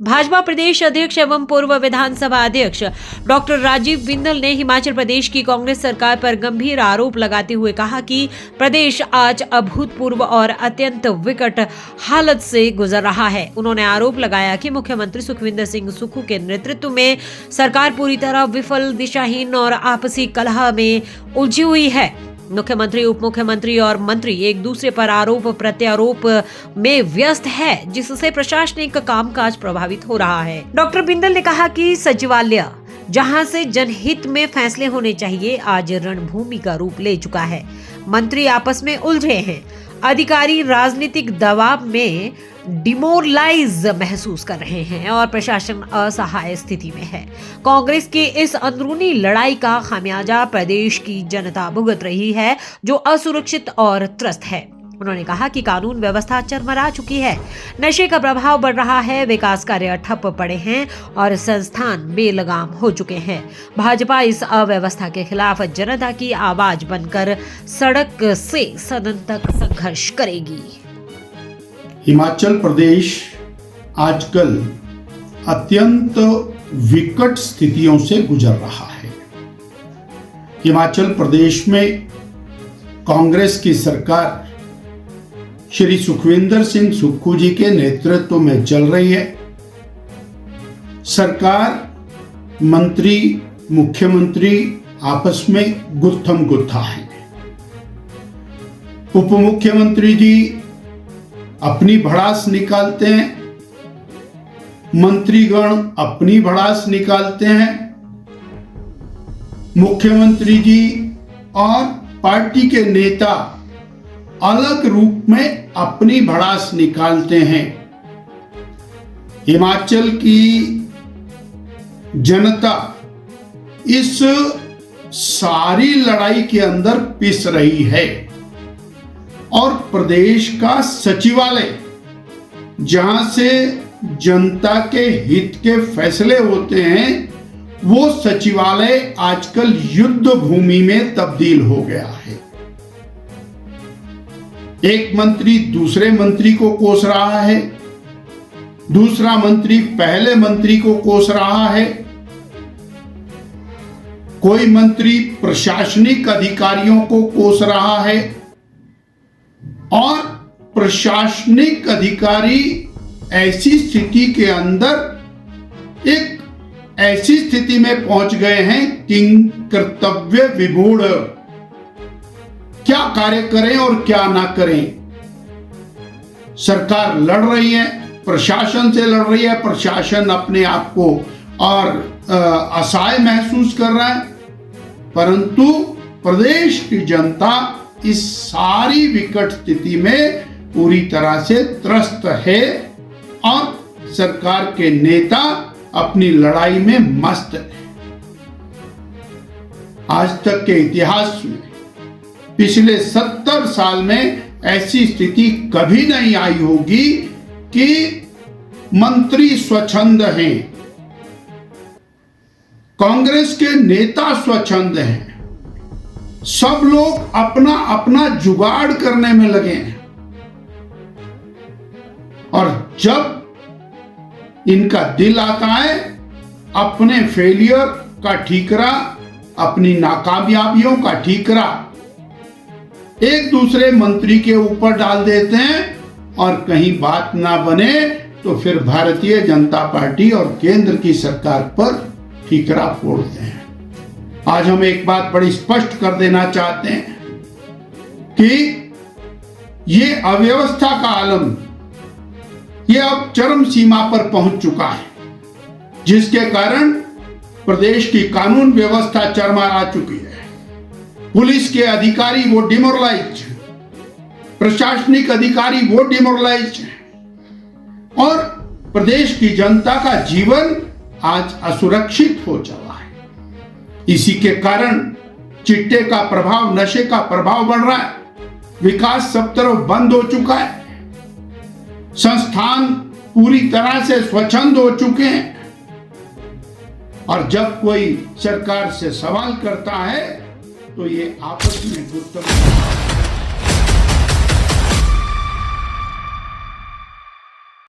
भाजपा प्रदेश अध्यक्ष एवं पूर्व विधानसभा अध्यक्ष डॉक्टर राजीव बिंदल ने हिमाचल प्रदेश की कांग्रेस सरकार पर गंभीर आरोप लगाते हुए कहा कि प्रदेश आज अभूतपूर्व और अत्यंत विकट हालत से गुजर रहा है। उन्होंने आरोप लगाया कि मुख्यमंत्री सुखविंदर सिंह सुक्खू के नेतृत्व में सरकार पूरी तरह विफल, दिशाहीन और आपसी कलह में उलझी हुई है। मुख्यमंत्री, उप मुख्यमंत्री और मंत्री एक दूसरे पर आरोप प्रत्यारोप में व्यस्त है, जिससे प्रशासनिक कामकाज प्रभावित हो रहा है। डॉक्टर बिंदल ने कहा कि सचिवालय, जहां से जनहित में फैसले होने चाहिए, आज रणभूमि का रूप ले चुका है। मंत्री आपस में उलझे हैं, अधिकारी राजनीतिक दबाव में डिमोरलाइज महसूस कर रहे हैं और प्रशासन असहाय स्थिति में है। कांग्रेस की इस अंदरूनी लड़ाई का खामियाजा प्रदेश की जनता भुगत रही है, जो असुरक्षित और त्रस्त है। उन्होंने कहा कि कानून व्यवस्था चरमरा चुकी है, नशे का प्रभाव बढ़ रहा है, विकास कार्य ठप पड़े हैं और संस्थान बेलगाम हो चुके हैं। भाजपा इस अव्यवस्था के खिलाफ जनता की आवाज बनकर सड़क से सदन तक संघर्ष करेगी। हिमाचल प्रदेश आजकल अत्यंत विकट स्थितियों से गुजर रहा है। हिमाचल प्रदेश में कांग्रेस की सरकार श्री सुखविंदर सिंह सुक्खू जी के नेतृत्व में चल रही है। सरकार, मंत्री, मुख्यमंत्री आपस में गुत्थम गुत्था है। उप मुख्यमंत्री जी अपनी भड़ास निकालते हैं, मंत्रीगण अपनी भड़ास निकालते हैं, मुख्यमंत्री जी और पार्टी के नेता अलग रूप में अपनी भड़ास निकालते हैं। हिमाचल की जनता इस सारी लड़ाई के अंदर पिस रही है और प्रदेश का सचिवालय, जहां से जनता के हित के फैसले होते हैं, वो सचिवालय आजकल युद्ध भूमि में तब्दील हो गया है। एक मंत्री दूसरे मंत्री को कोस रहा है, दूसरा मंत्री पहले मंत्री को कोस रहा है, कोई मंत्री प्रशासनिक अधिकारियों को कोस रहा है और प्रशासनिक अधिकारी ऐसी स्थिति के अंदर एक ऐसी स्थिति में पहुंच गए हैं कि कर्तव्य विमूढ़, क्या कार्य करें और क्या ना करें। सरकार लड़ रही है, प्रशासन से लड़ रही है, प्रशासन अपने आप को और असहाय महसूस कर रहा है, परंतु प्रदेश की जनता इस सारी विकट स्थिति में पूरी तरह से त्रस्त है और सरकार के नेता अपनी लड़ाई में मस्त है। आज तक के इतिहास में पिछले 70 साल में ऐसी स्थिति कभी नहीं आई होगी कि मंत्री स्वच्छंद हैं, कांग्रेस के नेता स्वच्छंद हैं, सब लोग अपना अपना जुगाड़ करने में लगे हैं और जब इनका दिल आता है अपने फेलियर का ठीकरा, अपनी नाकामयाबियों का ठीकरा एक दूसरे मंत्री के ऊपर डाल देते हैं और कहीं बात ना बने तो फिर भारतीय जनता पार्टी और केंद्र की सरकार पर ठीकरा फोड़ते हैं। आज हम एक बात बड़ी स्पष्ट कर देना चाहते हैं कि ये अव्यवस्था का आलम ये अब चरम सीमा पर पहुंच चुका है, जिसके कारण प्रदेश की कानून व्यवस्था चरमरा चुकी है। पुलिस के अधिकारी वो डिमोरलाइज, प्रशासनिक अधिकारी वो डिमोरलाइज है और प्रदेश की जनता का जीवन आज असुरक्षित हो चला है। इसी के कारण चिट्टे का प्रभाव, नशे का प्रभाव बढ़ रहा है, विकास सब तरफ बंद हो चुका है, संस्थान पूरी तरह से स्वच्छंद हो चुके हैं और जब कोई सरकार से सवाल करता है तो ये आपस में गुत्थम